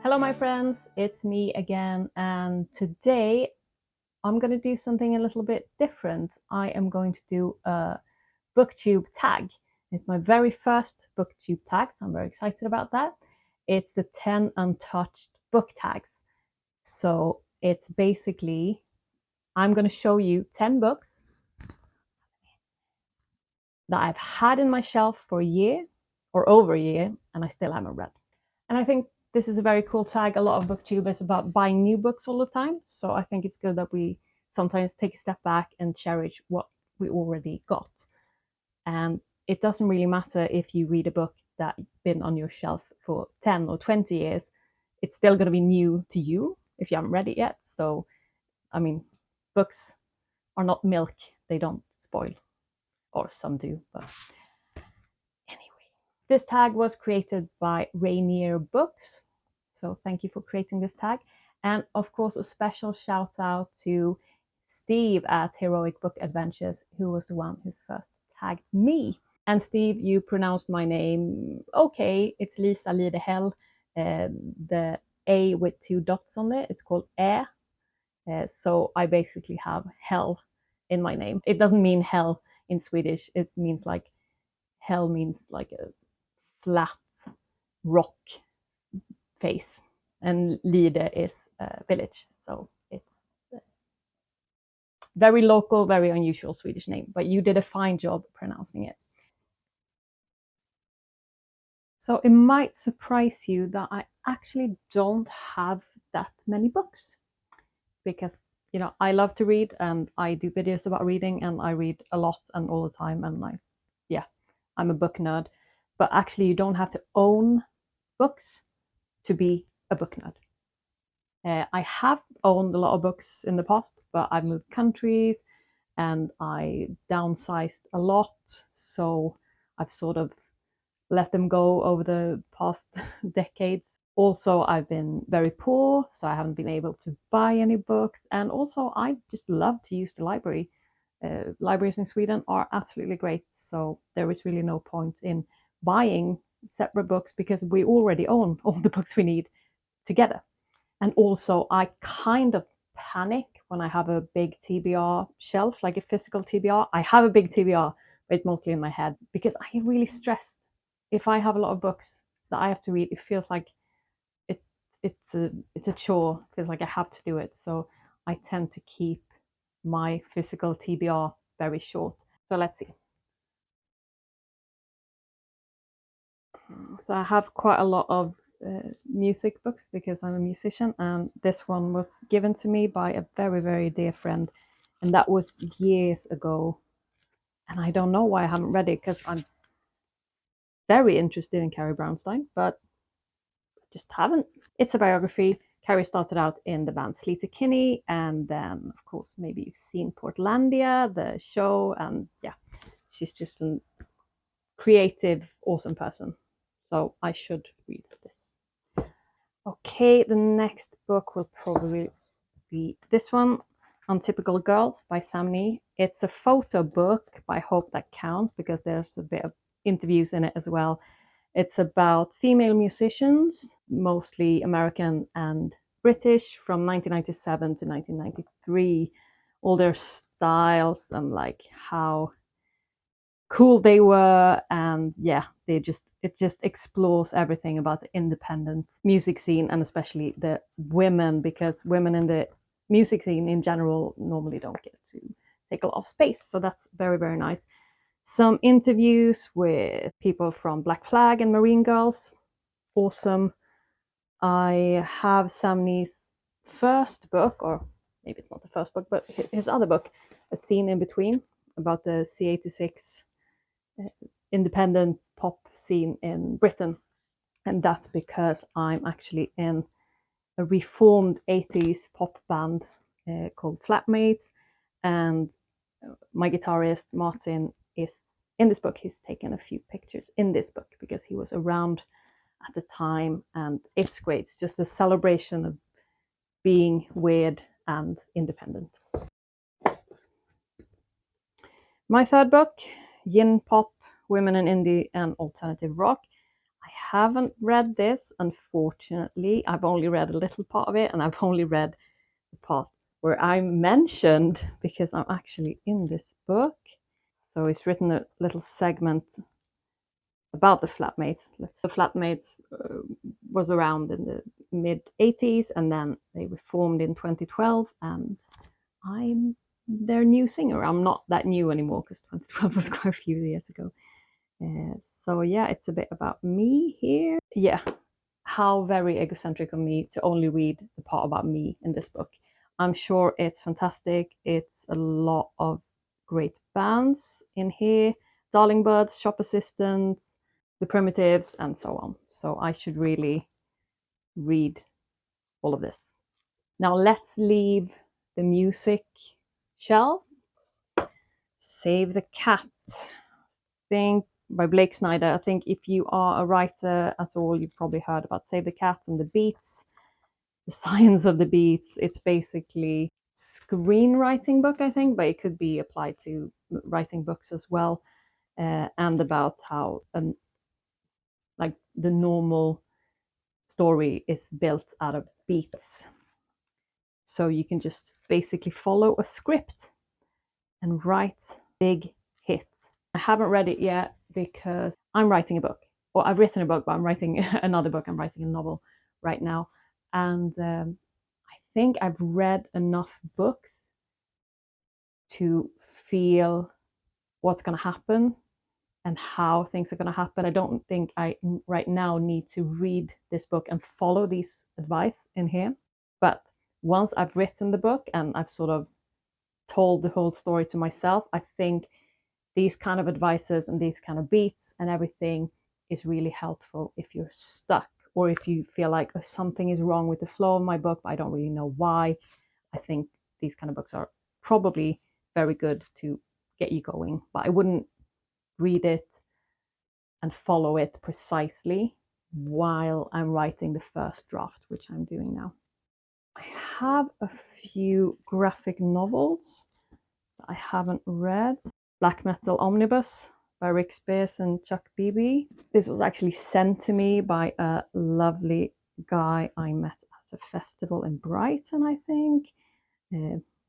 Hello my friends, it's me again, and today I'm going to do something a little bit different. I am going to do a BookTube tag. It's my very first BookTube tag, so I'm very excited about that. It's the 10 Untouched Book tags. So it's basically, I'm going to show you 10 books that I've had in my shelf for a year or over a year, and I still haven't read. And I think this is a very cool tag. A lot of BookTube is about buying new books all the time. So I think it's good that we sometimes take a step back and cherish what we already got. And it doesn't really matter if you read a book that's been on your shelf for 10 or 20 years. It's still going to be new to you if you haven't read it yet. So, I mean, books are not milk. They don't spoil. Or some do, but anyway. This tag was created by Rainier Books. So thank you for creating this tag. And of course, a special shout out to Steve at Heroic Book Adventures, who was the one who first tagged me. And Steve, you pronounced my name okay. It's lisalidehall. The A with 2 dots on it, it's called Ä. So I basically have hell in my name. It doesn't mean hell in Swedish. It means like, hell means like a flat rock face, and Lide is a village, so it's a very local, very unusual Swedish name, but you did a fine job pronouncing it. So it might surprise you that I actually don't have that many books, because I love to read and I do videos about reading and I read a lot and all the time, and I'm a book nerd. But actually you don't have to own books to be a book nerd. I have owned a lot of books in the past, but I've moved countries and I downsized a lot. So I've sort of let them go over the past decades. Also, I've been very poor, so I haven't been able to buy any books. And also, I just love to use the library. Libraries in Sweden are absolutely great. So there is really no point in buying separate books because we already own all the books we need together. And also, I kind of panic when I have a big TBR shelf, like a physical TBR. I have a big TBR, but it's mostly in my head because I get really stressed. If I have a lot of books that I have to read, it feels like it's a chore. It feels like I have to do it. So I tend to keep my physical TBR very short. So let's see. So I have quite a lot of music books because I'm a musician, and this one was given to me by a very, very dear friend, and that was years ago. And I don't know why I haven't read it, because I'm very interested in Carrie Brownstein, but just haven't. It's a biography. Carrie started out in the band Sleater Kinney, and then, of course, maybe you've seen Portlandia, the show, and yeah, she's just a creative, awesome person. So I should read this. Okay, the next book will probably be this one, Untypical Girls by Sam Nee. It's a photo book, but I hope that counts because there's a bit of interviews in it as well. It's about female musicians, mostly American and British, from 1997 to 1993. All their styles and like how cool they were, and yeah, it just explores everything about the independent music scene, and especially the women, because women in the music scene in general normally don't get to take a lot of space. So that's very, very nice. Some interviews with people from Black Flag and Marine Girls, awesome. I have Sam Nee's first book, or maybe it's not the first book, but his other book, A Scene in Between, about the C86 independent pop scene in Britain. And that's because I'm actually in a reformed 80s pop band called Flatmates. And my guitarist, Martin, is in this book. He's taken a few pictures in this book because he was around at the time. And it's great. It's just a celebration of being weird and independent. My third book, Yin Pop, Women in Indie and Alternative Rock. I haven't read this, unfortunately. I've only read a little part of it, and I've only read the part where I'm mentioned because I'm actually in this book. So it's written a little segment about the flatmates. The flatmates was around in the mid 80s, and then they reformed in 2012, and I'm their new singer. I'm not that new anymore because 2012 was quite a few years ago. So yeah, it's a bit about me here. Yeah, how very egocentric of me to only read the part about me in this book. I'm sure it's fantastic. It's a lot of great bands in here. Darling Birds, Shop Assistants, The Primitives, and so on. So I should really read all of this. Now let's leave the music shelf. Save the Cat. Think by Blake Snyder. I think if you are a writer at all, you've probably heard about Save the Cat and the Beats, the science of the beats. It's basically screenwriting book, I think, but it could be applied to writing books as well, and about how like the normal story is built out of beats. So you can just basically follow a script and write big hits. I haven't read it yet because I'm writing a book. Or I've written a book, but I'm writing another book. I'm writing a novel right now. And I think I've read enough books to feel what's going to happen and how things are going to happen. I don't think I right now need to read this book and follow these advice in here. But once I've written the book and I've sort of told the whole story to myself, I think these kind of advices and these kind of beats and everything is really helpful if you're stuck or if you feel like something is wrong with the flow of my book, but I don't really know why. I think these kind of books are probably very good to get you going, but I wouldn't read it and follow it precisely while I'm writing the first draft, which I'm doing now. I have a few graphic novels that I haven't read. Black Metal Omnibus by Rick Spears and Chuck Beebe. This was actually sent to me by a lovely guy I met at a festival in Brighton, I think.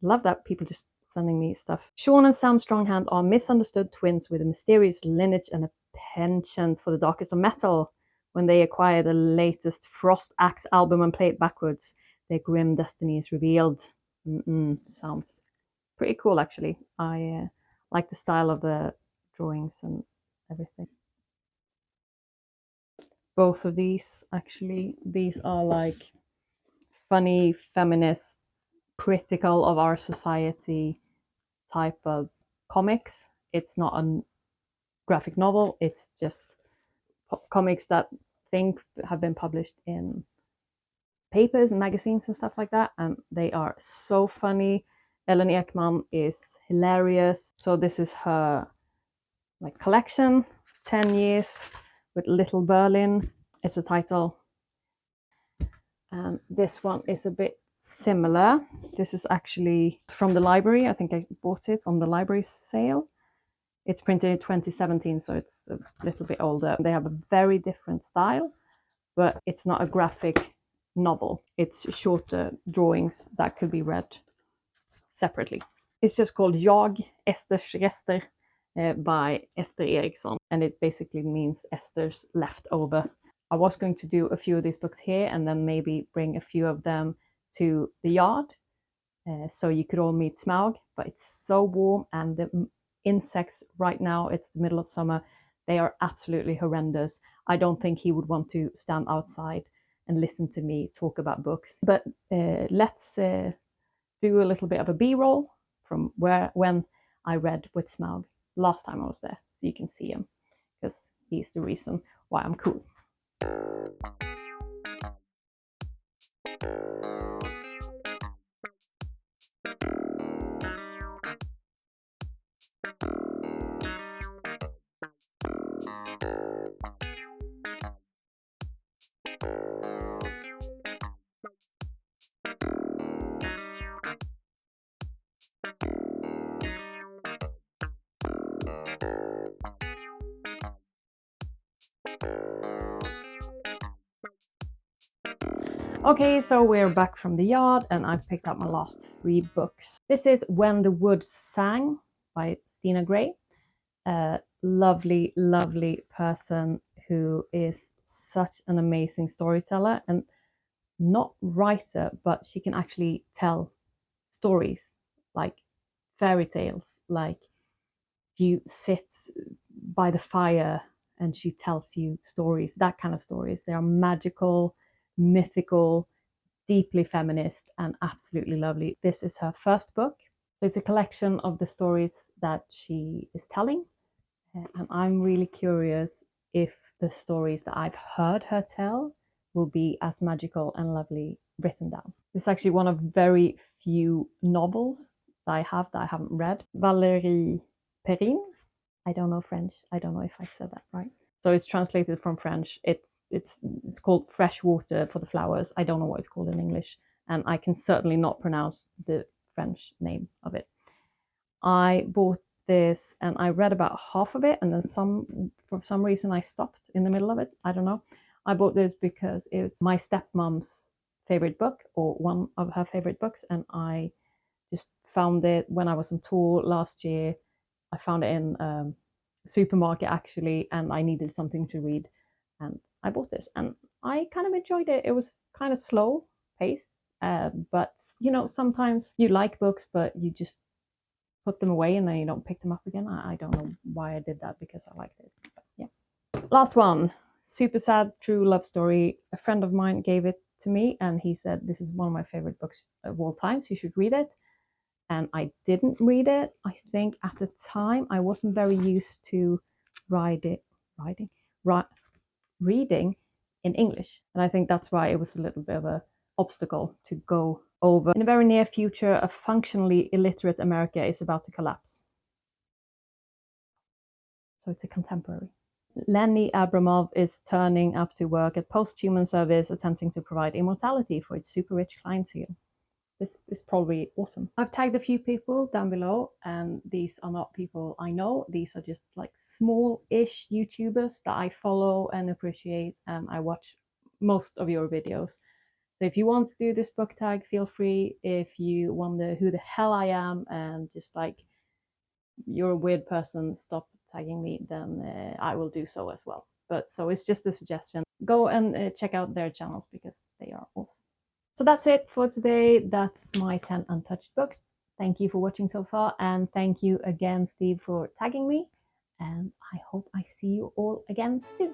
Love that people just sending me stuff. Sean and Sam Stronghand are misunderstood twins with a mysterious lineage and a penchant for the darkest of metal. When they acquire the latest Frost Axe album and play it backwards, their grim destiny is revealed. Sounds pretty cool, actually. I like the style of the drawings and everything. Both of these, actually, these are like funny feminist, critical of our society type of comics. It's not a graphic novel, it's just comics that have been published in papers and magazines and stuff like that, and they are so funny. Ellen Ekman is hilarious. So this is her like collection, 10 Years with Little Berlin is the title. And this one is a bit similar. This is actually from the library. I think I bought it on the library sale. It's printed in 2017, so it's a little bit older. They have a very different style, but it's not a graphic novel. It's shorter drawings that could be read separately. It's just called Jag, Esters Rester by Ester Eriksson, and it basically means Esther's leftover. I was going to do a few of these books here and then maybe bring a few of them to the yard so you could all meet Smaug, but it's so warm and the insects right now, it's the middle of summer, they are absolutely horrendous. I don't think he would want to stand outside and listen to me talk about books. But let's do a little bit of a B-roll from when I read with Smaug last time I was there, so you can see him, because he's the reason why I'm cool. Okay, so we're back from the yard and I've picked up my last 3 books. This is When the Woods Sang by Stina Gray. A lovely, lovely person who is such an amazing storyteller and not writer, but she can actually tell stories like fairy tales, like you sit by the fire and she tells you stories, that kind of stories. They are magical, mythical, deeply feminist, and absolutely lovely. This is her first book. So it's a collection of the stories that she is telling. And I'm really curious if the stories that I've heard her tell will be as magical and lovely written down. This is actually one of very few novels that I haven't read. Valérie Perrine. I don't know French. I don't know if I said that right. So it's translated from French. It's called Fresh Water for the Flowers. I don't know what it's called in English, and I can certainly not pronounce the French name of it. I bought this and I read about half of it, and then for some reason I stopped in the middle of it. I don't know. I bought this because it's my stepmom's favorite book, or one of her favorite books, and I just found it when I was on tour last year. I found it in a supermarket actually, and I needed something to read, and I bought this, and I kind of enjoyed it. It was kind of slow paced, but you know, sometimes you like books, but you just put them away and then you don't pick them up again. I don't know why I did that, because I liked it. But yeah. Last one, super sad true love story. A friend of mine gave it to me and he said, this is one of my favorite books of all time, so you should read it. And I didn't read it. I think at the time I wasn't very used to reading in English. And I think that's why it was a little bit of an obstacle to go over. In the very near future, a functionally illiterate America is about to collapse. So it's a contemporary. Lenny Abramov is turning up to work at Posthuman Service, attempting to provide immortality for its super rich clientele. This is probably awesome. I've tagged a few people down below, and these are not people I know. These are just like small-ish YouTubers that I follow and appreciate, and I watch most of your videos. So if you want to do this book tag, feel free. If you wonder who the hell I am and just like you're a weird person, stop tagging me, then I will do so as well. But so it's just a suggestion. Go and check out their channels because they are awesome. So that's it for today. That's my 10 Untouched Books. Thank you for watching so far, and thank you again, Steve, for tagging me. And I hope I see you all again soon.